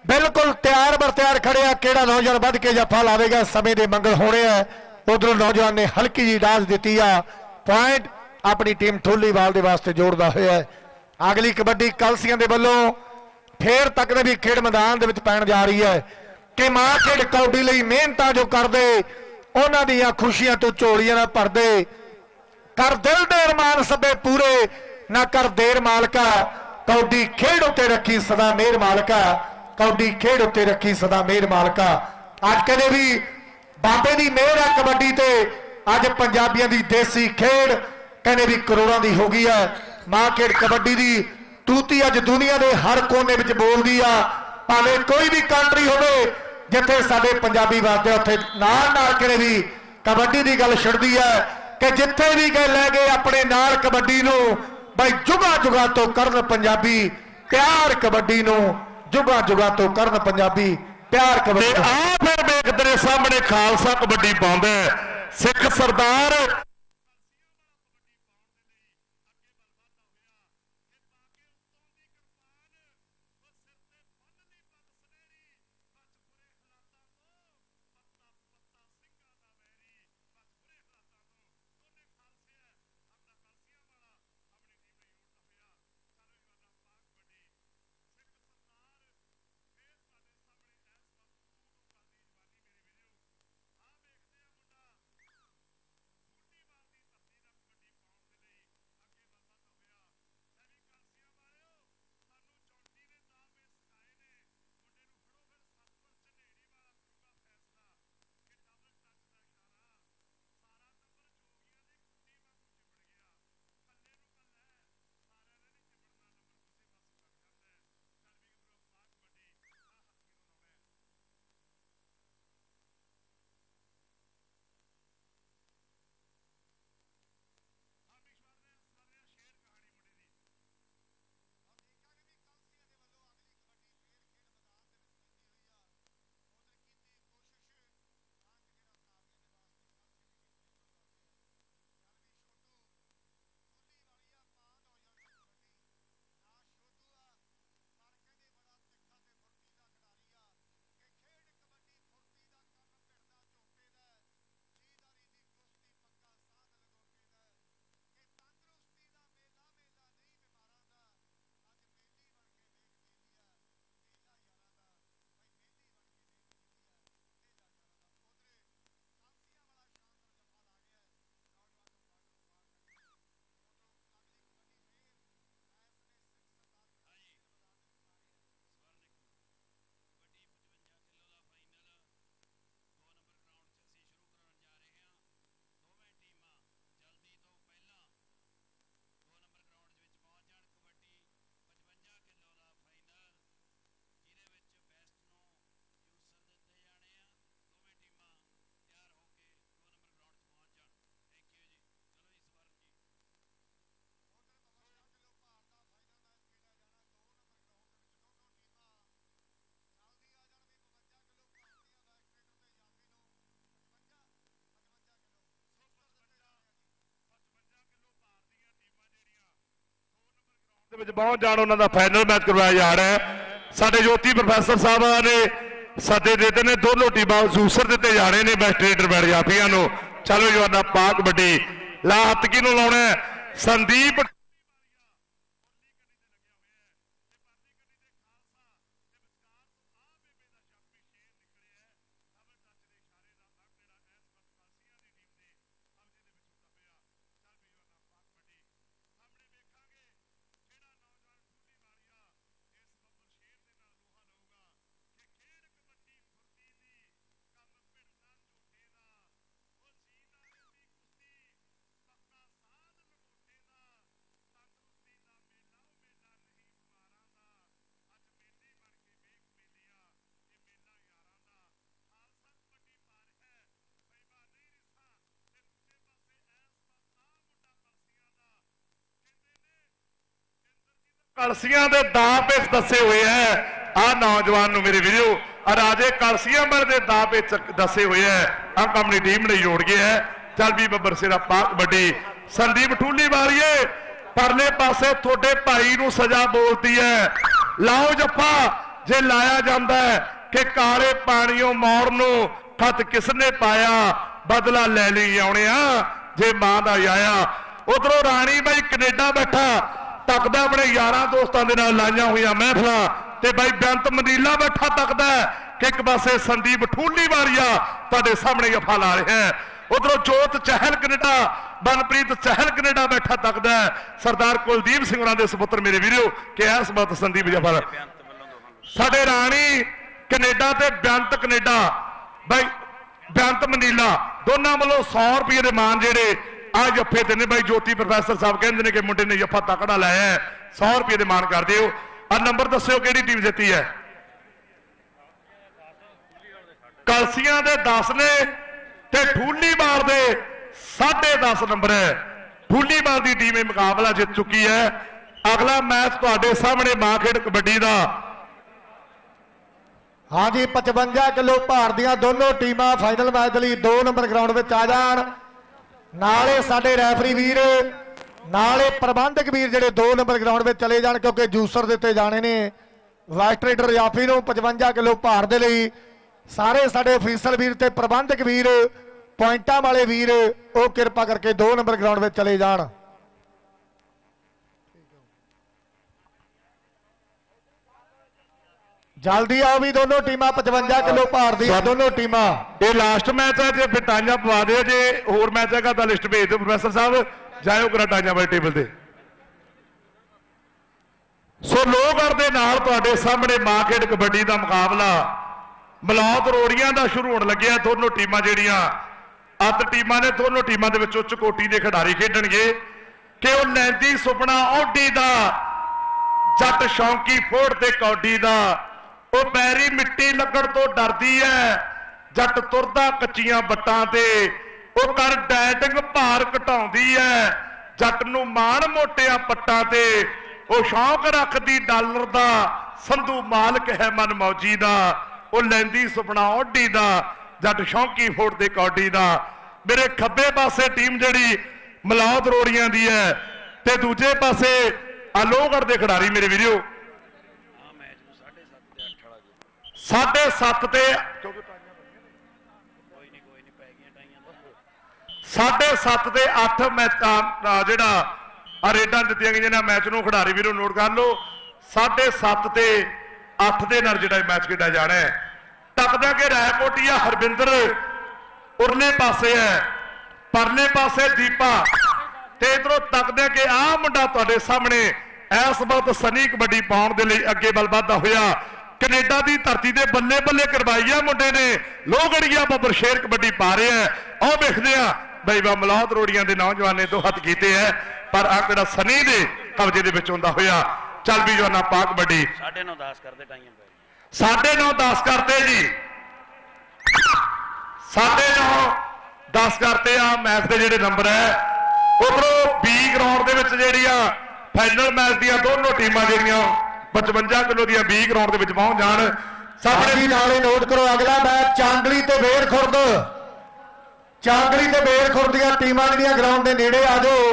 बिल्कुल तैयार बर तैयार खड़े आ केड़ा नौजवान बध के जफा लावेगा समय के मंगल होने है। उधरों नौजवान ने हल्की जी डांस दी आ पॉइंट अपनी टीम ठोलीवाल के वास्ते जोड़ता हुआ है। अगली कबड्डी कलसियां दे वल्लों फेर तक भी खेड मैदान दे विच पैण जा रही है कि मां खेड कबड्डी लई मेहनतां जो करदे उन्हां दीयां खुशियां तो झोलियां ना भरदे कर दिल दे अरमान सभे पूरे ना कर देर मालका कबड्डी खेड उत्ते रखी सदा मेहर मालका कबड्डी खेड उत्ते रखी सदा मेहर मालका। अज कहते भी बाबे की मेहर है कबड्डी ते अज पंजाबियों की देसी खेड कहने भी करोड़ों की हो गई है। मां खेड कबड्डी की तूती अज दुनिया के हर कोने में बोलती आ भावें कोई भी कंट्री हो जिथे साडे पंजाबी वादे उत्थे नाल नाल कहने भी कबड्डी की गल छड़दी है कि जिथे भी गए लै गए अपने नाल कबड्डी नूं बई जुगा जुगा तो करन पंजाबी प्यार कबड्डी नूं जुगा जुगा तो करन पंजाबी प्यार कबड्डी। आ फिर वेख तेरे सामने खालसा कबड्डी पाउंदा सिख सरदार पहुंच जान उन्होंने फाइनल मैच करवाया जा रहा है। साडे ज्योति प्रोफैसर साहब ने सदे देते ने दोनों टीमां जूसर दिते जाने ने बेस्ट रेडर बैठ जाफिया नूं। चलो जवाना पाक कबड्डी ला हत्थ किनूं लाउणा है संदीप कलसियां दे दां पेच दसे हुए है। आ नौजवान मेरे वीडियो राजे कलसियां बल के दां पेच दसे हुए है। आ अपनी टीम ने जोड़ गया है। चल भी बब्बर सिरा पाक कबड्डी संदीप ठूली वालिए परले पासे थोड़े भाई नूं सजा बोलती है। लाओ जप्पा जे लाया जाता है कि काले पानियों मोड़ नूं खत किसने पाया बदला ले ली आने जे मां दा आया। उधरों राणी बाई कनेडा बैठा तकदा अपने यारां दोस्तां दे नाल लाइयां होईयां महफिलां ते बाई बेअंत मनीला बैठा तकदा कि एक पासे संदीप ठूली वारिया तुहाडे सामने जफा ला रहा है। उधरों जोत चहल कनेडा मनप्रीत चहल कनेडा बैठा तकदा सरदार कुलदीप सिंह होरां दे सुपुत्र मेरे वीरो कि इस वक्त संदीप जफा साडे राणी कनेडा ते बेअंत कनेडा बाई बेअंत मनीला दोनों वालों 100 रुपये के मान जेडे आ जफे ते ने बाई ज्योति प्रोफैसर साहब कहते हैं कि मुंडे ने जफा तकड़ा लाया है 100 रुपये के मान कर दिओ। आ नंबर दस्सिओ किहड़ी टीम जीती है। कलसियां दे 10 ने ते ठूलीवाल दे 10.5 नंबर है। ठूलीवाल की टीम ये मुकाबला जित चुकी है। अगला मैच तुहाडे सामने मां खेड कबड्डी का। हाँ जी 55 किलो भार दियां दोनों टीमां फाइनल मैच लई 2 नंबर ग्राउंड में आ जाण। नाले साडे रैफरी वीर नाले प्रबंधक वीर ਜਿਹੜੇ 2 नंबर ग्राउंड में चले जाण क्योंकि जूसर ਦਿੱਤੇ जाने ने वाइस ट्रेडर जाफी ਨੂੰ 55 किलो भार ਦੇ ਲਈ ਸਾਰੇ ਸਾਡੇ ਅਫੀਸਰ ਵੀਰ ਤੇ ਪ੍ਰਬੰਧਕ ਵੀਰ ਪੁਆਇੰਟਾਂ ਵਾਲੇ ਵੀਰ ਉਹ ਕਿਰਪਾ ਕਰਕੇ 2 ਨੰਬਰ ਗਰਾਊਂਡ ਵਿੱਚ ਚਲੇ ਜਾਣ। जल्दी आओ भी दोनों टीमां 55 किलो भार दी दोनों टीमां। ये लास्ट मैच है जे टाइयां पवा दे जे होर मैच है तो लिस्ट भेज दो प्रोफैसर साहब जाओ करा टाइयां वाले टेबल से। सो लोहगढ़ दे नाल तुहाडे सामने मां खेड कबड्डी का मुकाबला मलौद रोड़ियां का शुरू होने लगे। दोनों टीमां जिहड़ियां अत टीमां ने दोनों टीमां दे विच उच्च कोटी के खिडारी खेडणगे कि वो लैंदी सुपना ओडी का जट शौकी फोड़ ते कौडी का वो पैरी मिट्टी लगण तो डरदी है जट तुरदा कच्चियां बट्टां ते वो कर डाइटिंग भार घटाउंदी है जट नूं माण मोटिया पट्टां ते वो शौक रखदी डॉलर दा संधू मालक है मन मौजी दा वो लैंदी सुपना ओडी दा जट शौकी फोड़ ते कौडी दा। मेरे खब्बे पासे टीम जिहड़ी मलौद रोड़ियां दी है ते दूजे पासे लोहगढ़ दे खिडारी मेरे वीरो 7:30 ते 7:30 ते 8 मैच जिहड़ा रेडां दित्तियां गईयां मैच नूं खिडारी वीरो नोट कर लो 7:30 ते 8 दे नाल जिहड़ा मैच खेडा जाना है। तकदा कि रायकोटिया हरबिंदर उरले पासे है परले पासे दीपा ते इधरों तकदा कि आ मुंडा तुहाडे सामने इस वक्त सनी कबड्डी पाउण दे लई अगे बल वधदा होया कनेडा की धरती के बल्ले बल्ले करवाई है मुंडे ने लोहगढ़िया बब्बर शेर कबड्डी पा रहे हैं। आओ देखते हैं बई बा मलौद रोड़ियां के नौजवान ने 2 हथ किए है पर आ किहड़ा सनी दे कब्जे दे विच हुंदा होया। चल भी जो ना पा कबड्डी 9:30 करते टाइम 9:30 करते जी 9:30 करते आ मैच के जिहड़े नंबर है उधरों बी ग्राउंड दे विच जिहड़ियां फाइनल मैच दियां दोनों टीमां जिहड़ियां 55 किलो दी बी ग्राउंड के पहुंच जान सामने नाले नोट करो। अगला मैच चांगली ते बेर खुर्द चांगली ते बेर खुर्द दी टीमां जिहड़ियां ग्राउंड के नेड़े आ जाओ।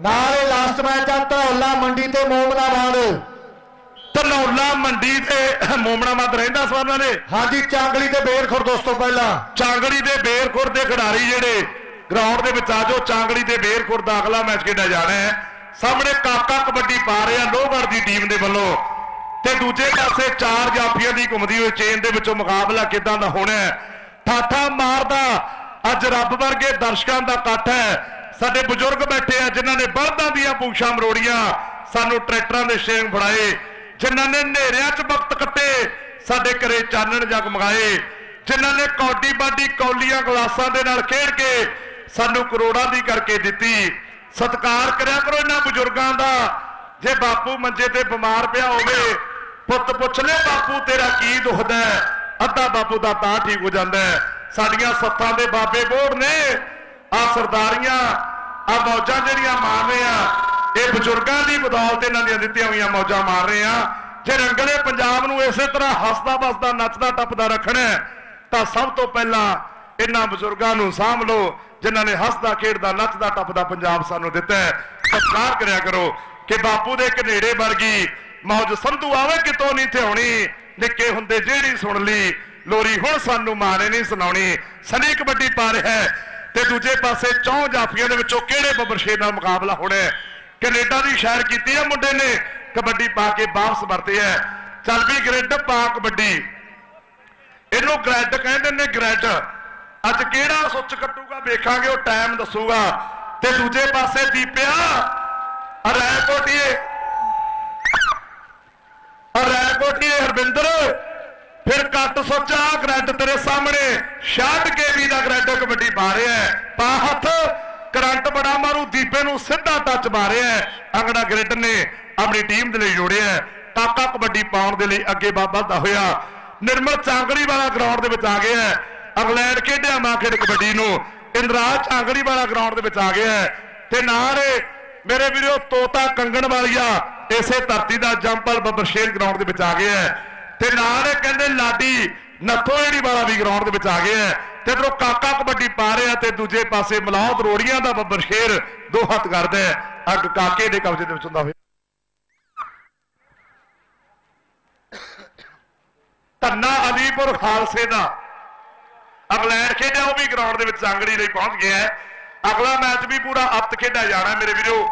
नाले लास्ट मैच आ धनौला मंडी ते मोमनाबाद धनौला मंडी ते मोमनाबाद रहिंदा सवारां ने। हाँ जी चांगली ते बेर खुर्द दोस्तों पहला चांगली ते बेर खुर्द दे खिडारी जिहड़े ग्राउंड के आ जाओ चांगली ते बेर खुर्द दा अगला मैच खेडा जाना है। सामने काका कबड्डी पा रहे हैं लोहगढ़ की टीम के वालों ते दूजे पासे 4 जाफियां की घुमदी हुई चेन के विचों मुकाबला किदां दा होना है। ठाठा मारदा अज रब वर्गे दर्शकों का इकट्ठ है। साडे बुजुर्ग बैठे हैं जिन्होंने बलदां दीयां पूंछां मरोड़ियां सानू ट्रैक्टरां दे शेंग फड़ाए जिन्हां ने नेहरियां च वक्त कट्टे साडे घरे चानण जगमगाए जिन्हां ने कौडी बाडी कौलियां गलासां दे नाल खेड के सानू करोड़ां दी करके दित्ती। सत्कार करया करो इन्हां बुजुर्गां दा। जे बापू मंजे ते बीमार पिया होवे पुੱਤ पुछ ले बापू तेरा की दुखदा है अद्धा बापू दा तां ठीक हो जांदा है। साडियां सत्तां दे बाबे बोड़ ने आ सरदारियां आ मौजां जिहड़ियां मार रहे हैं ये बुजुर्गां दी बदौलत इन्हां दी दित्तियां होईयां मौजां मार रहे हैं। जे रंगले पंजाब नूं इसे तरह हसदा बसदा नचदा टपदा रखना है तां सब तो पहला इन्हां बुजुर्गां नूं साਂਭ लो जिन्हां ने हसदा खेडदा नचदा टपदा पंजाब सानू दिता है। सत्कार करया करो कि बापू दे कनेड़े वर्गी मौज संधू आवे कितों नहीं थे होनी ਨਿੱਕੇ ਹੁੰਦੇ ਜਿਹੜੀ ਸੁਣ ਲਈ ਲੋਰੀ ਹੁਣ ਸਾਨੂੰ ਮਾਂ ਨੇ ਨਹੀਂ ਸੁਣਾਉਣੀ। ਸਨੀ ਕਬੱਡੀ ਪਾ ਰਿਹਾ ਹੈ ਤੇ ਦੂਜੇ ਪਾਸੇ ਚੌਂ ਜਾਫੀਆਂ ਦੇ ਵਿੱਚੋਂ ਕਿਹੜੇ ਬੱਬਰ ਸ਼ੇਰ ਨਾਲ ਮੁਕਾਬਲਾ ਹੋਣਾ ਹੈ। ਕੈਨੇਡਾ ਦੀ ਸ਼ਹਿਰ ਕੀਤੀ ਹੈ ਮੁੰਡੇ ਨੇ, ਕਬੱਡੀ ਪਾ ਕੇ ਵਾਪਸ ਵਰਤੇ ਹੈ। ਚੱਲ ਵੀ ਗ੍ਰਿਡ ਪਾ ਕਬੱਡੀ, ਇਹਨੂੰ ਗ੍ਰਿਡ ਕਹਿੰਦੇ ਨੇ, ਗ੍ਰਿਡ। ਅੱਜ ਕਿਹੜਾ ਸੁੱਚ ਕੱਟੂਗਾ ਵੇਖਾਂਗੇ, ਉਹ ਟਾਈਮ ਦੱਸੂਗਾ। ਤੇ ਦੂਜੇ ਪਾਸੇ ਦੀਪਿਆ ਰੈਕੋਟੀਏ ਹਰਵਿੰਦਰ, ਫਿਰ ਕੱਟ ਸੋਚਾ ਗ੍ਰਿਡ ਤੇਰੇ ਸਾਹਮਣੇ 66 ਕੇਵੀ ਦਾ ਗ੍ਰਿਡ ਕਬੱਡੀ ਪਾ ਰਿਹਾ ਹੈ। ਪਾ ਹੱਥ, ਕਰੰਟ ਬੜਾ ਮਾਰੂ, ਦੀਪੇ ਨੂੰ ਸਿੱਧਾ ਟੱਚ ਮਾਰਿਆ ਹੈ। ਅੰਗੜਾ ਗ੍ਰਿਡ ਨੇ ਆਪਣੀ ਟੀਮ ਦੇ ਲਈ ਜੋੜਿਆ। ਕਾਕਾ ਕਬੱਡੀ ਪਾਉਣ ਦੇ ਲਈ ਅੱਗੇ ਵੱਧਦਾ ਹੋਇਆ ਨਿਰਮਲ ਚਾਂਗੜੀ ਵਾਲਾ ਗਰਾਊਂਡ ਦੇ ਵਿੱਚ ਆ ਗਿਆ ਹੈ। ਇੰਗਲੈਂਡ ਖੇਡਿਆ ਮਾਂ ਖੇਡ ਕਬੱਡੀ ਨੂੰ, ਇੰਦਰਾਜ ਚਾਂਗੜੀ ਵਾਲਾ ਗਰਾਊਂਡ ਦੇ ਵਿੱਚ ਆ ਗਿਆ ਹੈ। ਤੇ ਨਾਲ ਮੇਰੇ ਵੀਰੋ ਤੋਤਾ ਕੰਗਣ ਵਾਲੀਆ ਇਸੇ ਧਰਤੀ ਦਾ ਜੰਪਲ ਬੱਬਰ ਸ਼ੇਰ ਗਰਾਊਂਡ ਦੇ ਵਿੱਚ ਆ ਗਿਆ ਹੈ। ਤੇ ਨਾਲ ਕਹਿੰਦੇ ਲਾਡੀ ਨੱਥੋੜੀ ਵਾਲਾ ਵੀ ਗਰਾਊਂਡ ਦੇ ਵਿੱਚ ਆ ਗਿਆ ਹੈ। ਤੇ ਇਧਰੋਂ ਕਾਕਾ ਕਬੱਡੀ ਪਾ ਰਿਹਾ ਤੇ ਦੂਜੇ ਪਾਸੇ ਮਲੌਦ ਰੋੜੀਆਂ ਦਾ ਬੱਬਰ ਸ਼ੇਰ ਦੋ ਹੱਥ ਕਰਦਾ ਹੈ। ਅੱਗ ਕਾਕੇ ਦੇ ਕਬਜ਼ੇ ਦੇ ਵਿੱਚ ਹੁੰਦਾ ਹੋਇਆ। ਧੰਨਾ ਅਲੀਪੁਰ ਖਾਲਸੇ ਦਾ ਇੰਗਲੈਂਡ ਖੇਡਿਆ, ਉਹ ਵੀ ਗਰਾਊਂਡ ਦੇ ਵਿੱਚ ਚਾਂਗੜੀ ਲਈ ਪਹੁੰਚ ਗਿਆ ਹੈ। ਅਗਲਾ ਮੈਚ ਵੀ ਪੂਰਾ ਅੱਤ ਖੇਡਿਆ ਜਾਣਾ ਮੇਰੇ ਵੀਰੋ।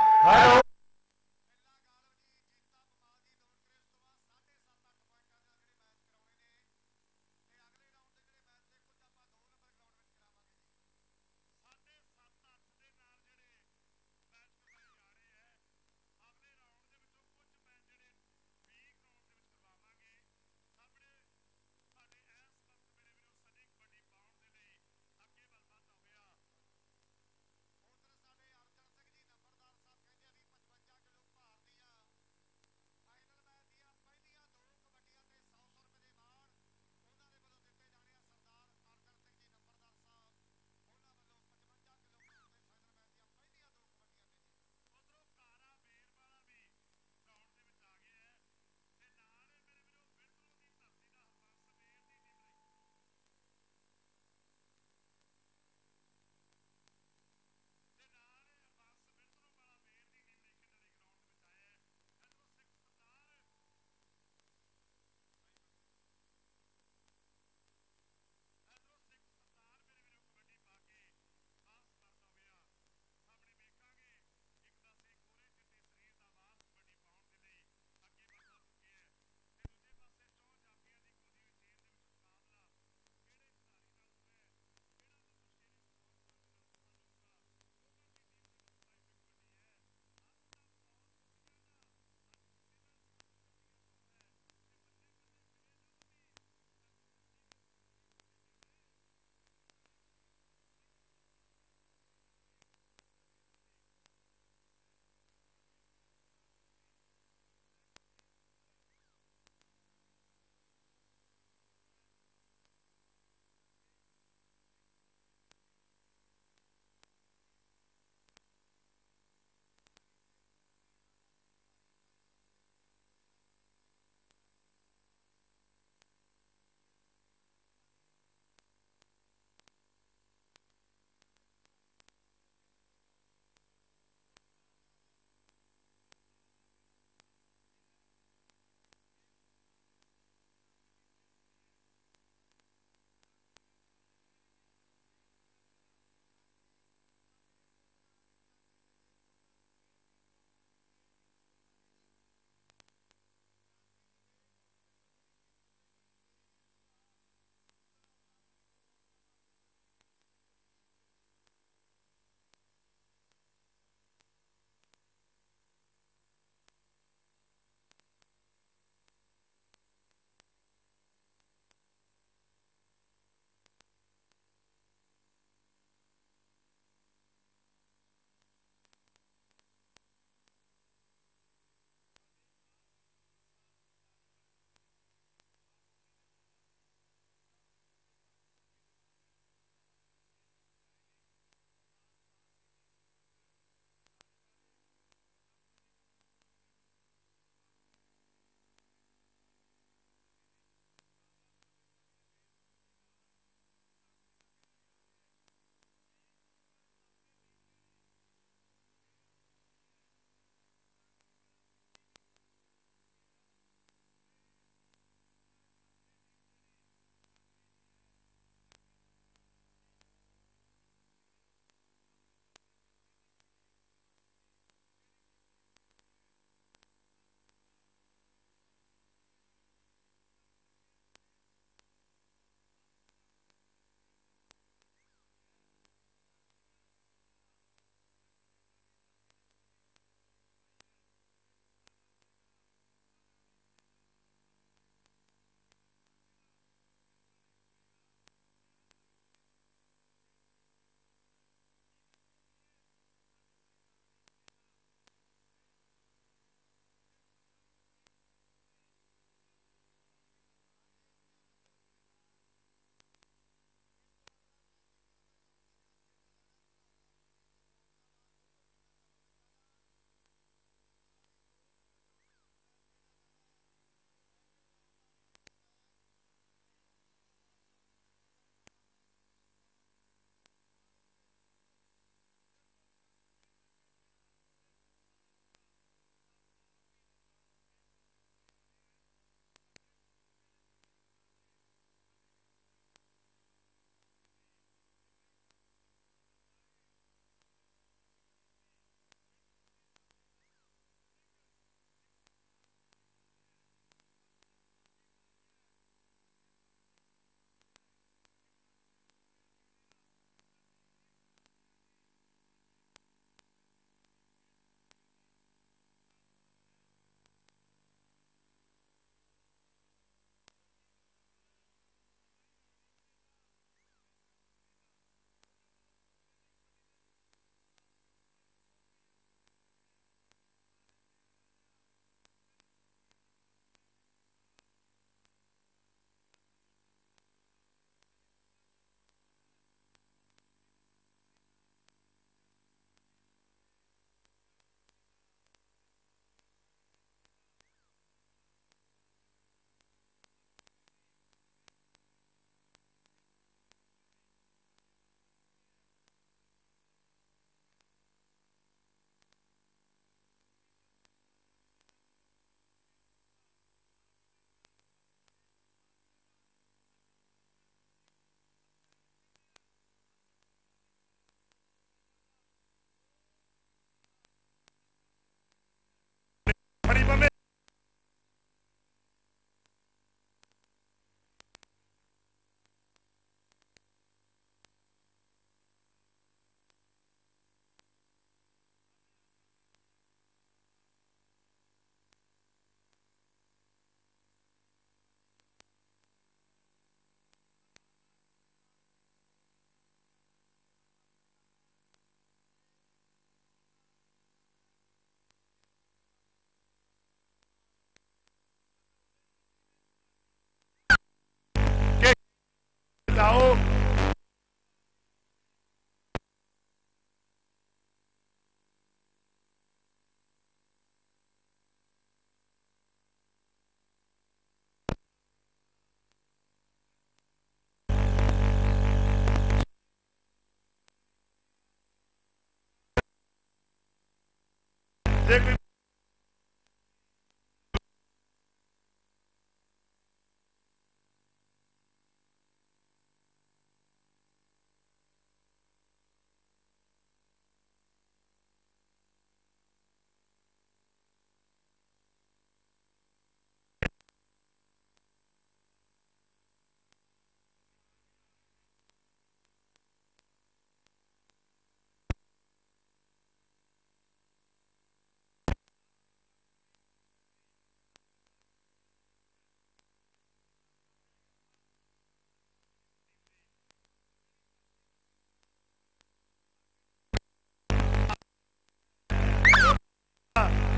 ਜੇ ਕੋਈ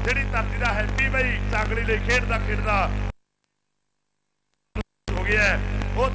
ਜਿਹੜੀ ਧਰਤੀ ਦਾ ਹੈਪੀ ਬਈ ਚਾਂਗਲੀ ਲਈ ਖੇਡਦਾ ਹੋ ਗਿਆ ਉਹ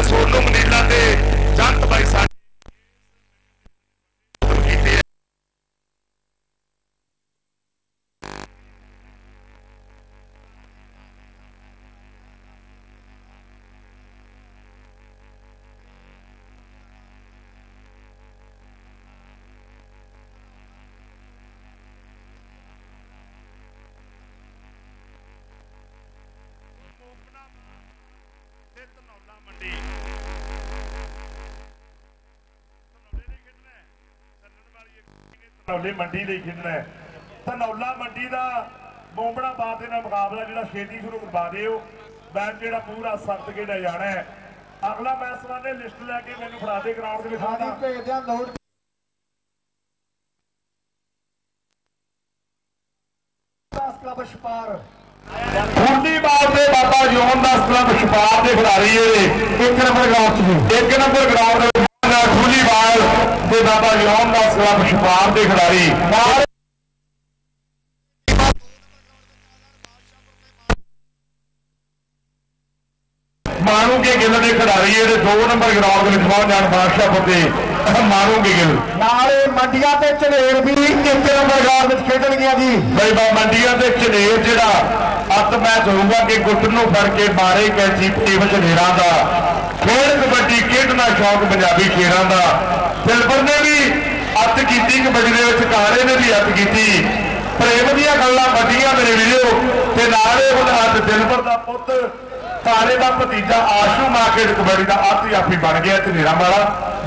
ਸੋਨੂ ਮਨੀਲਾ ਤੇ ਜੰਤ ਬਾਈ ਸਾਡੇ ਧਨੌਲੇ ਮੰਡੀ ਲਈ ਖੇਡਣਾ ਹੈ। ਧਨੌਲਾ ਮੰਡੀ ਦਾ ਮੋਮਣਾਬਾਦ ਦੇ ਨਾਲ ਮੁਕਾਬਲਾ ਜਿਹੜਾ ਛੇਤੀ ਸ਼ੁਰੂ ਕਰਵਾ ਦਿਓ। ਮੈਚ ਜਿਹੜਾ ਪੂਰਾ ਸਖਤ ਖੇਡਿਆ ਜਾਣਾ ਹੈ। ਅਗਲਾ ਮੈਚ ਸਵਾਨੇ ਲਿਸਟ ਲੈ ਕੇ ਮੈਨੂੰ ਫੜਾ ਦੇ ਗਰਾਊਂਡ ਦੇ ਵਿੱਚ ਭੇਜਦੇ ਆ ਨੋਟ ਕਲੱਬ ਛਪਾਰ ਫੁੱਲੀਬਾਲ ਦੇ ਬਾਬਾ ਜੋਨ ਦਾ ਕਲੱਬ ਛਪਾਰ ਦੇ ਖਿਡਾਰੀ ਇਹ 1 ਨੰਬਰ ਗਰਾਊਂਡ 'ਚ 1 ਨੰਬਰ ਗਰਾਊਂਡ ਦੇ ਫੁੱਲੀਬਾਲ ਦੇ ਬਾਬਾ ਜੋਨ ਦਾ ਕਲੱਬ ਛਪਾਰ ਦੇ ਖਿਡਾਰੀ ਮਾਨੂਗੇ ਗਿੱਲ ਦੇ ਖਿਡਾਰੀ ਇਹਦੇ 2 ਨੰਬਰ ਗਰਾਊਂਡ ਦੇ ਵਿੱਚ ਪਹੁੰਚ ਜਾਣ ਬਾਦਸ਼ਾਹਪੁਰ ਦੇ ਮਾਨੂਗੇ ਗਿੱਲ ਨਾਲੇ ਮੰਡੀਆਂ ਤੇ ਝਨੇਰ ਵੀ 1 ਨੰਬਰ ਗਰਾਊਂਡ ਵਿੱਚ ਖੇਡਣਗੀਆਂ ਜੀ ਬਈ ਮੰਡੀਆਂ ਤੇ ਝਨੇਰ ਜਿਹੜਾ ਅੱਤ ਮੈਚ ਹੋਊਗਾ ਕਿ ਗੁੱਟ ਨੂੰ ਫੜ ਕੇ ਮਾਰੇ ਕੈਂਚੀ ਟੀਮ ਝਨੇਰਾਂ ਦਾ ਖੇਡ ਕਬੱਡੀ ਖੇਡਣਾ ਸ਼ੌਕ ਪੰਜਾਬੀ ਸ਼ੇਰਾਂ ਦਾ ਸਿਲਵਰ ਨੇ ਵੀ ਅੱਤ ਕੀਤੀ ਕਬੱਡੀ ਦੇ ਵਿੱਚ ਕਾਲੇ ਨੇ ਵੀ ਅੱਤ ਕੀਤੀ ਪ੍ਰੇਮ ਦੀਆਂ ਗੱਲਾਂ ਵੱਡੀਆਂ ਮੇਰੇ ਵੀਰੋ ਤੇ ਨਾਲੇ ਹੁਣ ਅੱਜ ਦਿਲਬਰ ਦਾ ਪੁੱਤ ਕਾਲੇ ਦਾ ਭਤੀਜਾ ਆਸ਼ੂ ਮਾਰਕੀਟ ਕਬੱਡੀ ਦਾ ਆਤਿਆਫੀ ਬਣ ਗਿਆ ਝਨੇਰਾਂ ਵਾਲਾ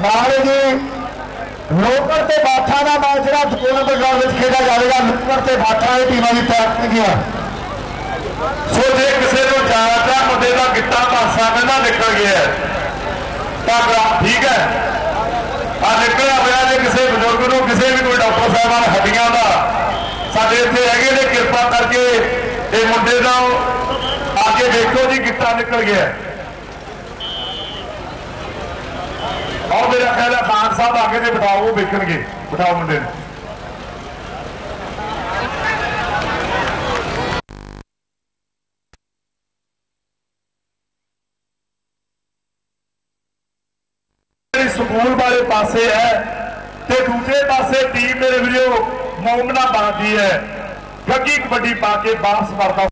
ਨਾਲੇ ਜੀ ਲੋਕਲ ਤੇ ਬਾਠਾ ਦਾ ਮੈਚ ਜਿਹੜਾ 2 ਨੰਬਰ ਗਰਾਊਂਡ ਵਿੱਚ ਖੇਡਿਆ ਜਾਵੇਗਾ ਲੋਕਲ ਤੇ ਬਾਠਾ ਦੀ ਟੀਮਾਂ ਦੀ ਪੈਕਿੰਗੀਆਂ ਸੋ ਜੇ ਕਿਸੇ ਨੂੰ ਜ਼ਿਆਦਾ ਮੁੰਡੇ ਦਾ ਗਿੱਟਾ ਪਾਸਾ ਕਹਿੰਦਾ ਨਿਕਲ ਗਿਆ ਤਾਂ ਠੀਕ ਹੈ ਆ ਨਿਕਲਿਆ ਹੋਇਆ ਜੇ ਕਿਸੇ ਬਜ਼ੁਰਗ ਨੂੰ ਕਿਸੇ ਵੀ ਕੋਈ ਡਾਕਟਰ ਸਾਹਿਬਾਨ ਹੱਡੀਆਂ ਦਾ ਸਾਡੇ ਇੱਥੇ ਹੈਗੇ ਨੇ ਕਿਰਪਾ ਕਰਕੇ ਇਹ ਮੁੰਡੇ ਦਾ ਅੱਗੇ ਦੇਖੋ ਜੀ ਗਿੱਟਾ ਨਿਕਲ ਗਿਆ ਔਰ ਮੇਰਾ ਖਿਆਲ ਹੈ ਖਾਨ ਸਾਹਿਬ ਆਗੇ ਤੇ ਬਿਠਾਓ ਉਹ ਵੇਖਣਗੇ ਬਿਠਾਓ ਮੁੰਡੇ ਨੂੰ ਸਕੂਲ ਵਾਲੇ ਪਾਸੇ ਹੈ ਤੇ ਦੂਜੇ ਪਾਸੇ ਟੀਮ ਮੇਰੇ ਵੀਰੋ ਮੋਮਨਾਬਾਦ ਦੀ ਹੈ ਗੱਗੀ ਕਬੱਡੀ ਪਾ ਕੇ ਵਾਪਸ ਵਰਦਾ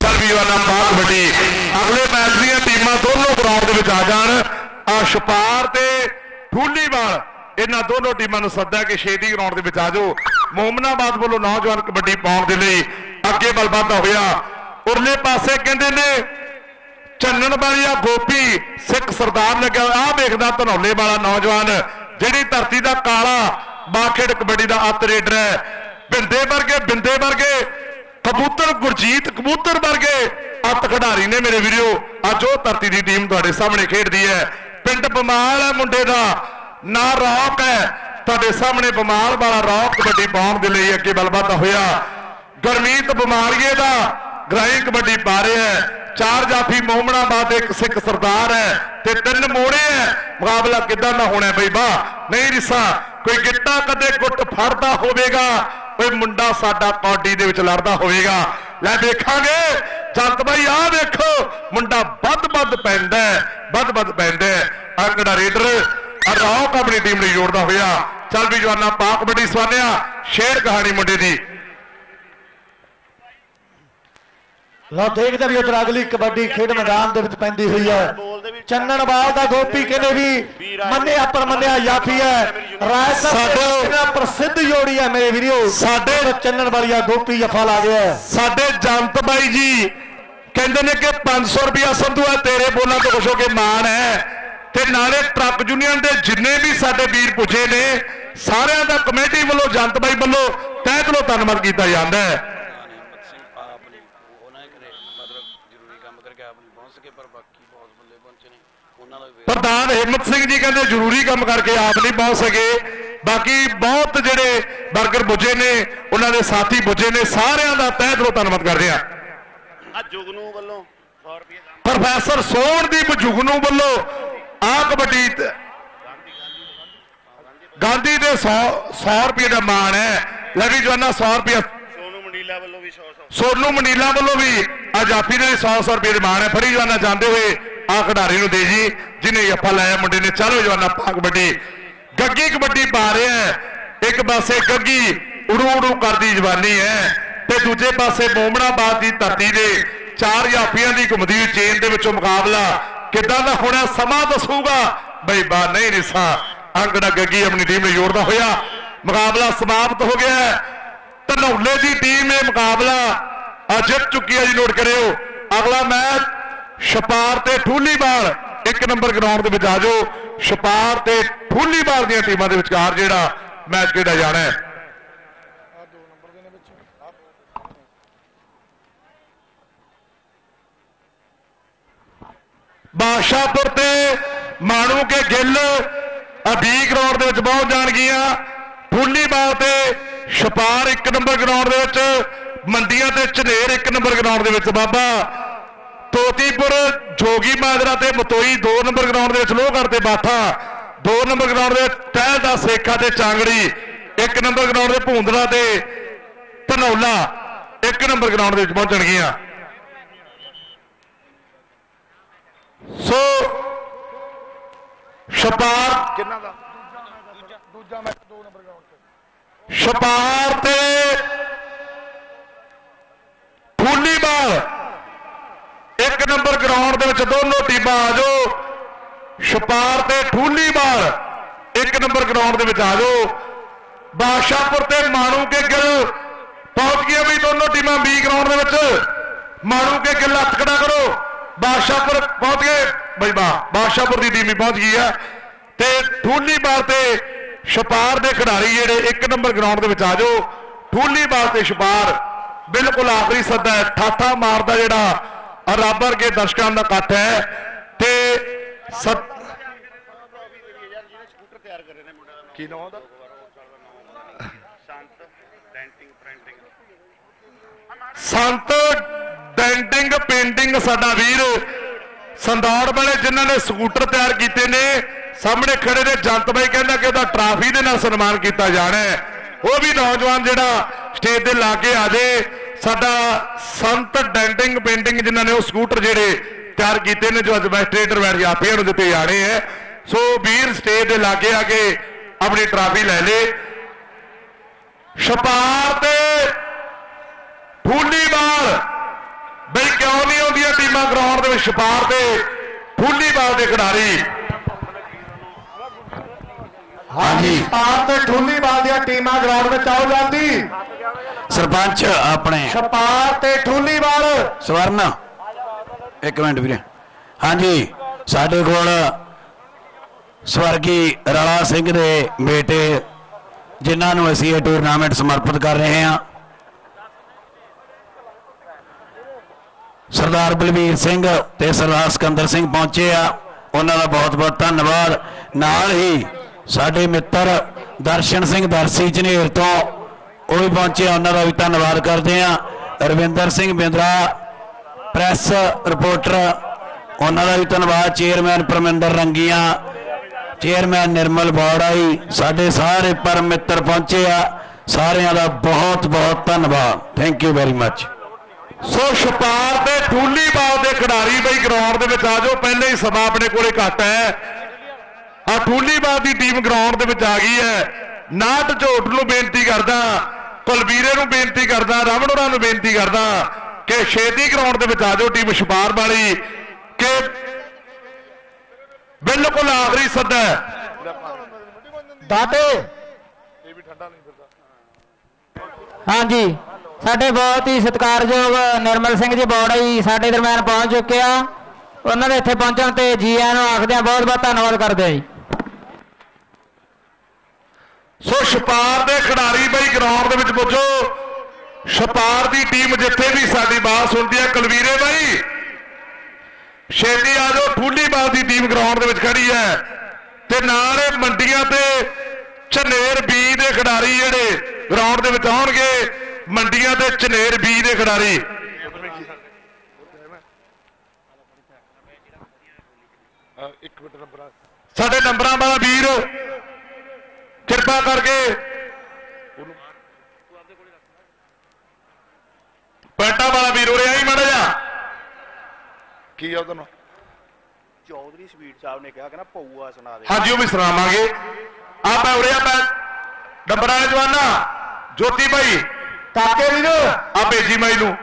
ਸਰਵੀਵਾਲਾ ਬਾਗ ਕਬੱਡੀ ਅਗਲੇ ਮੈਚ ਦੀਆਂ ਟੀਮਾਂ ਦੋਨੋਂ ਗਰਾਊਂਡ ਦੇ ਵਿੱਚ ਆ ਜਾਣ ਆ ਛਪਾਰ ਤੇ ਠੂਲੀਵਾਲ ਇਹਨਾਂ ਦੋਨੋਂ ਟੀਮਾਂ ਨੂੰ ਸੱਦਾ ਕਿ ਛੇਤੀ ਗਰਾਊਂਡ ਦੇ ਵਿੱਚ ਆ ਜਾਓ ਮੋਮਨਾਬਾਦ ਵੱਲੋਂ ਨੌਜਵਾਨ ਕਬੱਡੀ ਪਾਉਣ ਦੇ ਲਈ ਅੱਗੇ ਵੱਲ ਵਧਦਾ ਹੋਇਆ उरले पासे कहते ने चन्नन वालिया गोपी सिख सरदार लग्या आ देखदा धनौले वाला नौजवान जिहड़ी धरती का काला बाखेड़ कबड्डी का अत रेडर है बिंदे वर्गे कबूतर गुरजीत कबूतर वर्गे अत खिडारी ने मेरे वीडियो अज वो धरती की टीम तुहाडे सामने खेडदी है। पिंड बमाल है मुंडे का ना रॉक है तुहाडे सामने बमाल वाला रॉक कबड्डी पाउण दे लई अगे बलबाता होया। गुरमीत बमालिए का ग्राई कबड्डी पा रहे हैं। 4 जाफी मोमनाबाद एक सिख सरदार है ते 3 मोड़े है। मुकाबला किदां दा होना बई वाह नहीं रिसा कोई गिट्टा कदे गुट फड़दा होवेगा कोई मुंडा साडा कौडी दे विच लड़दा होवेगा। लै देखांगे जंत भाई आ देखो मुंडा बद पैंदा है अंगड़ा रेडर रौक अपनी टीम ने जोड़दा होया। चल भी जवाना पा कबड्डी सवानिया शेर कहानी मुंडे दी लो देखते भी उधर अगली कबड्डी खेड मैदान दे विच पैंदी हुई है। चन्ननवाल दा गोपी कहने भी मन्निया पर मन्निया याफी है रायता प्रसिद्ध जोड़ी है मेरे वीडियो साडे चन्नन वालिया गोपी जफा ला गया है। साडे जंत भाई जी कहते ने कि 500 रुपया संधू है तेरे बोलों तो खुश हो के मान है ते नाले ट्रक यूनियन के जिन्ने भी साडे वीर पुजे ने सारिਆਂ ਦਾ कमेटी वालों जंत भाई वालों तह दिलों धन्नवाद किया जाता है। प्रधान हिम्मत सिंह जी कहते जरूरी काम करके आप नहीं पहुंच सके बाकी बहुत जेडे बर्गर बुझे ने उन्होंने साथी बुझे ने सारिਆਂ ਦਾ तह दिलों धन्नवाद कर रहे हैं। प्रोफैसर सोहणदीप जुगनू वालों आ कबड्डी गांधी दे 100 रुपये का मान है। लवी जवाना 100 रुपया सोनू मंडीला वालों भी आजाफी ने 100 रुपये का मान है। फड़ी जवाना जाते हुए आ खिडारी दे जी जिन्हें अफा लाया मुंडे ने। चलो जवाना पा कबड्डी गग्गी कबड्डी पा रहे हैं। एक पासे गग्गी उड़ू उड़ू करती जवानी है ते दूजे पासे मोमनाबाद की धरती दे 4 जाफियां की घुमदी हुई चेन के विचों मुकाबला किदां दा होना समा दसूगा बई बा नहीं रिसा अंगड़ा गग्गी अपनी टीम ने जोड़दा होया। मुकाबला समाप्त हो गया है। धनौले की टीम ये मुकाबला जित चुकी है जी नोट करियो। अगला मैच छपार ते ठूलीवाल 1 नंबर ग्राउंड के आ जाओ। छपार ते ठूलीवाल दी टीमां दे विचकार जिहड़ा मैच खेडा जाना है। बादशाहपुर ते माणू के गिल बी ग्राउंड के पहुंच जाएगियां। ठूलीवाल ते छपार 1 नंबर ग्राउंड के मंडियां ते झनेर 1 नंबर ग्राउंड के बाबा तोतीपुर जोगी माजरा ते मतोई 2 नंबर ग्राउंड के लोहगढ़ ते बाठा 2 नंबर ग्राउंड के टहलदा सेखा ते चांगड़ी 1 नंबर ग्राउंड के भूंदड़ा ते धनौला 1 नंबर ग्राउंड के पहुंचणगियां। सो छपार छपार ते ठूलीवाल 1 नंबर ग्राउंड के दोनों टीमां आ जाओ। छपार ते ठूलीवाल 1 नंबर ग्राउंड के आ जाओ। बादशाहपुर ते माणू के गिल पहुंच गया भी दोनों टीमां बी ग्राउंड के माणू के गिल हथ खड़ा करो। बादशाहपुर पहुंच गए बई वाह बादशाहपुर की टीम भी पहुंच गई है। ते ठूलीवाल ते छपार के खिडारी जेडे 1 नंबर ग्राउंड के आ जाओ। ठूलीवाल ते छपार बिल्कुल आखिरी सदा है। ठाठा मारदा जेड़ा रब वर्गे दर्शकों का इकट्ठ है ते संत डेंटिंग पेंटिंग साडा वीर संदौड़ वाले जिन्होंने स्कूटर तैयार किए ने सामने खड़े ने जंत भाई कहना कि वह ट्राफी के नाल सन्मान किया जाना है। वह भी नौजवान जिहड़ा स्टेज के लागे आ जाए। साडा संत डेंटिंग पेंटिंग जिन्होंने वो स्कूटर जिहड़े तैयार किए ने जो अज मैजिस्ट्रेट बैठ जाफियां दिते जाने हैं। सो वीर स्टेज के लागे आके अपनी ट्राफी लै ले। छपार ते ठूलीवाल बई क्यों नहीं आउंदियां टीमां ग्राउंड दे विच। छपार ते ठूलीवाल के खिडारी हाँ जी छपार ते ठूलीवाल दी टीमां ग्राउंड में आओ जाती सरपंच अपने ਛਪਾਰ ਤੇ ਠੂਲੀਵਾਲ स्वर्ण एक मिनट वीरे हाँ जी साडे कोल स्वर्गी राणा सिंह दे बेटे जिन्हां नूं असीं ये टूरनामेंट समर्पित कर रहे हैं सरदार बलवीर सिंह ते सरदार सिकंदर सिंह पहुंचे आ उन्हां दा बहुत बहुत धन्नवाद नाल ही साडे मित्र दर्शन सिंह दरसी झनेर तो वो भी पहुंचे उन्हां दा भी धन्नवाद करते हैं रविंदर सिंह बिंद्रा प्रैस रिपोर्टर उन्हां दा भी धन्नवाद चेयरमैन परमिंदर रंगिया चेयरमैन निर्मल बौड़ाई साडे सारे परम मित्र पहुंचे आ सारिਆਂ ਦਾ बहुत बहुत धन्नवाद थैंक यू वेरी मच ਸੋ ਛਪਾਰ ਤੇ ਠੂਲੀਵਾਲ ਦੇ ਖਿਡਾਰੀ ਬਈ ਗਰਾਊਂਡ ਦੇ ਵਿੱਚ ਆ ਜਾਓ ਪਹਿਲੇ ਹੀ ਸਮਾਂ ਆਪਣੇ ਕੋਲੇ ਘੱਟ ਹੈ ਆ ਠੂਲੀਵਾਲ ਦੀ ਟੀਮ ਗਰਾਊਂਡ ਦੇ ਵਿੱਚ ਆ ਗਈ ਹੈ ਨਾਟ ਝੋਟ ਨੂੰ ਬੇਨਤੀ ਕਰਦਾ ਕੁਲਵੀਰੇ ਨੂੰ ਬੇਨਤੀ ਕਰਦਾ ਰਮਨ ਹੋਰਾਂ ਨੂੰ ਬੇਨਤੀ ਕਰਦਾ ਕਿ ਛੇਤੀ ਗਰਾਊਂਡ ਦੇ ਵਿੱਚ ਆ ਜਾਓ ਟੀਮ ਛਪਾਰ ਵਾਲੀ ਕਿ ਬਿਲਕੁਲ ਆਖਰੀ ਸੱਦਾ ਦਾਦੇ हाँ जी साडे बहुत ही सत्कारयोग निर्मल सिंह जी बौड़ा जी साडे दरम्यान पहुंच चुके हैं उन्होंने इत्थे पहुंचण ते जी आइआं नूं आखदे बहुत बहुत धन्नवाद करदे जी ਸੋ ਛਪਾਰ ਦੇ ਖਿਡਾਰੀ ਬਈ ਗਰਾਊਂਡ ਦੇ ਵਿੱਚ ਪੁੱਜੋ ਛਪਾਰ ਦੀ ਟੀਮ ਜਿੱਥੇ ਵੀ ਸਾਡੀ ਬਾਤ ਸੁਣਦੀ ਹੈ ਕੁਲਵੀਰੇ ਬਾਈ ਛੇਤੀ ਆ ਜਾਓ ਠੂਲੀਵਾਲ ਦੀ ਟੀਮ ਗਰਾਊਂਡ ਦੇ ਵਿੱਚ ਖੜੀ ਹੈ ਤੇ ਨਾਲ ਇਹ ਮੰਡੀਆਂ ਤੇ ਝਨੇਰ ਬੀ ਦੇ ਖਿਡਾਰੀ ਜਿਹੜੇ ਗਰਾਊਂਡ ਦੇ ਵਿੱਚ ਆਉਣਗੇ ਮੰਡੀਆਂ ਤੇ ਝਨੇਰ ਬੀ ਦੇ ਖਿਡਾਰੀ ਸਾਡੇ ਨੰਬਰਾਂ ਵਾਲਾ ਵੀਰ ਕਿਰਪਾ ਕਰਕੇ ਪੈਂਟਾਂ ਵਾਲਾ ਵੀਰ ਉਰੇ ਆਈ ਮਾੜਾ ਜਾ ਕੀ ਆ ਉਹਦਾ ਚੌਧਰੀ ਸਵੀਟ ਸਾਹਿਬ ਨੇ ਕਿਹਾ ਕਿ ਨਾ ਪਊਆ ਸੁਣਾ ਦੇ ਹਾਂਜੀ ਉਹ ਵੀ ਸੁਣਾਵਾਂਗੇ ਆਪਾਂ ਉਰੇ ਆ ਨੰਬਰਾਂ ਵਾਲੇ ਜਵਾਨਾ ਜੋਤੀ ਭਾਈ ਕਾਕੇ ਵੀਰ ਆ ਭੇਜੀ ਮਾਈ ਨੂੰ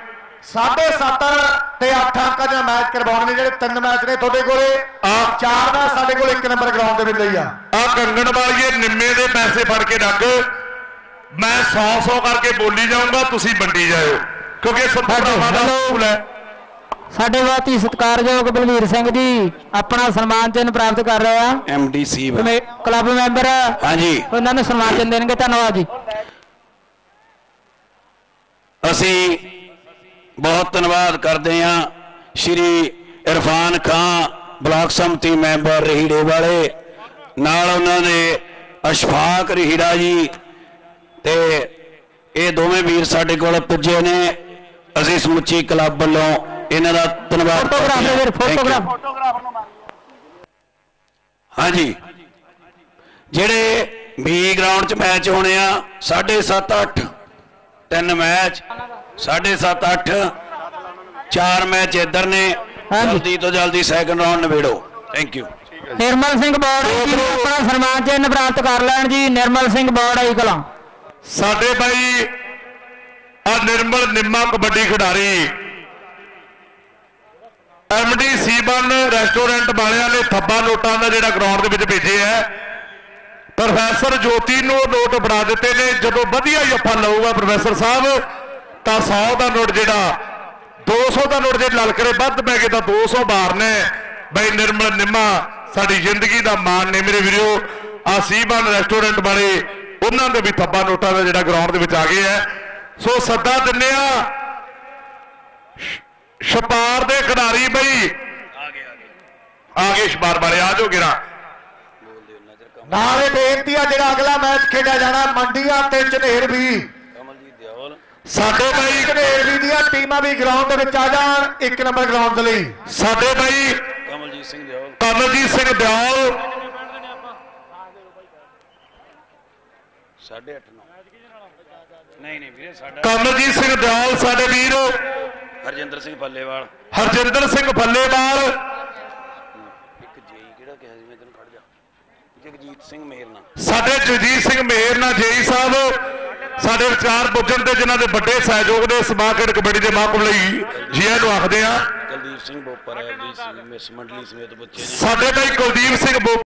7.5 ਤੇ 8 ਅੰਕਾਂ ਦਾ ਮੈਚ ਕਰਵਾਉਣੇ ਨੇ ਜਿਹੜੇ 3 ਮੈਚ ਨੇ ਤੁਹਾਡੇ ਕੋਲੇ ਆ 4 ਮੈਚ ਸਾਡੇ ਕੋਲ 1 ਨੰਬਰ ਗਰਾਊਂਡ ਦੇ ਵਿੱਚ ਲਈ ਆ ਆ ਕੰਗਣ ਵਾਲੀਏ ਨਿੰਮੇ ਦੇ ਪੈਸੇ ਫੜ ਕੇ ਰੱਖ ਮੈਂ 100 ਕਰਕੇ ਬੋਲੀ ਜਾਊਂਗਾ ਤੁਸੀਂ ਵੰਡੀ ਜਾਇਓ ਕਿਉਂਕਿ ਸੱਤਾਂ ਦਾ ਸਕੂਲ ਹੈ साडे बहुत ही सत्कारयोग बलवीर सिंह जी अपना सम्मान चिन्ह प्राप्त कर रहे हैं MDC क्लब मैंबर हाँ जी उन्होंने सम्मान चिन्ह देंगे धन्यवाद जी असी बहुत धन्यवाद करते हैं श्री इरफान खान ब्लॉक समति मैंबर रहीड़े वाले नाल उन्होंने अशफाक रहीड़ा जी ते ये दोवें वीर साडे कोल पुजे ने असी समुची क्लब वालों इन्हां दा धन्नवाद फोटोग्राफ हाँ जी जेड़े बी ग्राउंड च मैच होने आ 7.5 3 मैच 7.5 4 मैच इधर ने जल्दी तो जल्दी second round निबेड़ो thank you Nirmal Singh बौड़ा जी ने अपना सम्मान चिन्ह प्राप्त कर लैन जी निर्मल सिंह बौड़ा जी कलां ਸਾਡੇ ਭਾਈ ਆ ਨਿਰਮਲ ਨਿੰਮਾ ਕਬੱਡੀ ਖਿਡਾਰੀ MD C1 ਰੈਸਟੋਰੈਂਟ ਵਾਲਿਆਂ ਨੇ ਥੱਬਾ ਨੋਟਾਂ ਦਾ ਜਿਹੜਾ ਗਰਾਊਂਡ ਦੇ ਵਿੱਚ ਭੇਜਿਆ ਹੈ ਪ੍ਰੋਫੈਸਰ ਜੋਤੀ ਨੂੰ ਨੋਟ ਫੜਾ ਦਿੱਤੇ ਨੇ ਜਦੋਂ ਵਧੀਆ ਜੱਫਾ ਲਊਗਾ ਪ੍ਰੋਫੈਸਰ ਸਾਹਿਬ ਤਾਂ 100 ਦਾ ਨੋਟ ਜਿਹੜਾ 200 ਦਾ ਨੋਟ ਜੇ ਲਲਕਰੇ ਵੱਧ ਪੈ ਗਏ ਤਾਂ 200 ਮਾਰਨੇ ਬਈ ਨਿਰਮਲ ਨਿੰਮਾ ਸਾਡੀ ਜ਼ਿੰਦਗੀ ਦਾ ਮਾਣ ਨੇ ਮੇਰੇ ਵੀਰੋ ਆ C1 ਰੈਸਟੋਰੈਂਟ ਵਾਲੇ ਉਹਨਾਂ ਦੇ ਵੀ ਥੱਬਾ ਨੋਟਾਂ ਦਾ ਜਿਹੜਾ ਗਰਾਊਂਡ ਦੇ ਵਿੱਚ ਆ ਗਏ ਹੈ ਸੋ ਸੱਦਾ ਦਿੰਨੇ ਆ ਛਪਾਰ ਦੇ ਖਿਡਾਰੀ ਬਈ ਆ ਗਏ ਛਪਾਰ ਵਾਲੇ ਆ ਜਾਓ ਗਿਰਾ ਨਾਲੇ ਬੇਨਤੀ ਆ ਜਿਹੜਾ ਅਗਲਾ ਮੈਚ ਖੇਡਿਆ ਜਾਣਾ ਮੰਡੀਆਂ ਤੇ ਝਨੇਰ ਵੀ ਸਾਡੇ ਬਾਈ ਝਨੇਰ ਵੀ ਦੀਆਂ ਟੀਮਾਂ ਵੀ ਗਰਾਊਂਡ ਦੇ ਵਿੱਚ ਆ ਜਾਣ 1 ਨੰਬਰ ਗਰਾਊਂਡ ਦੇ ਲਈ ਸਾਡੇ ਬਾਈ ਕਮਲਜੀਤ ਸਿੰਘ ਦਿਆਲ 8.5 नहीं नहीं वीरे साडा ਕਮਲਜੀਤ ਸਿੰਘ ਦਿਆਲ ਸਾਡੇ ਵੀਰ हरजिंदर सिंह फल्लेवाल ਹਰਜਿੰਦਰ ਸਿੰਘ ਫੱਲੇਵਾਲ एक जेई केड़ा कहा जी मैं तेन खड़ जा जगजीत सिंह मेहरना ਸਾਡੇ ਜਗਜੀਤ ਸਿੰਘ ਮੇਹਰਨਾ ਜੇਈ ਸਾਹਿਬ ਸਾਡੇ ਵਿਚਾਰ ਪੁੱਜਣ ਤੇ ਜਿਨ੍ਹਾਂ ਦੇ ਵੱਡੇ ਸਹਿਯੋਗ ਦੇ ਸਮਾਖੇਡ ਕਬੱਡੀ ਦੇ ਮਹਾਂਕੁੰਭ ਲਈ ਜੀਆਂ ਨੂੰ ਆਖਦੇ ਆ कुलदीप सिंह बोपर है मिस मंडली समेत बच्चे ने ਸਾਡੇ ਭਾਈ ਕੁਲਦੀਪ ਸਿੰਘ